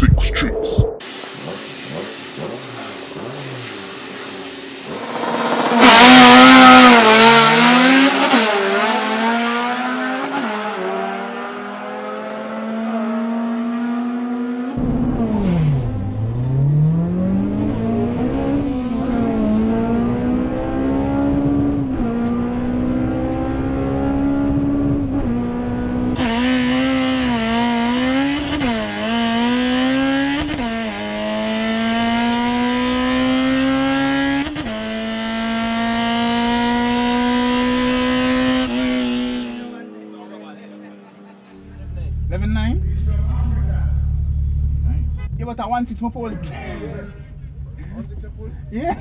sick streets. Yeah, but at 1.6 my pull. 1.6 pull? Yeah.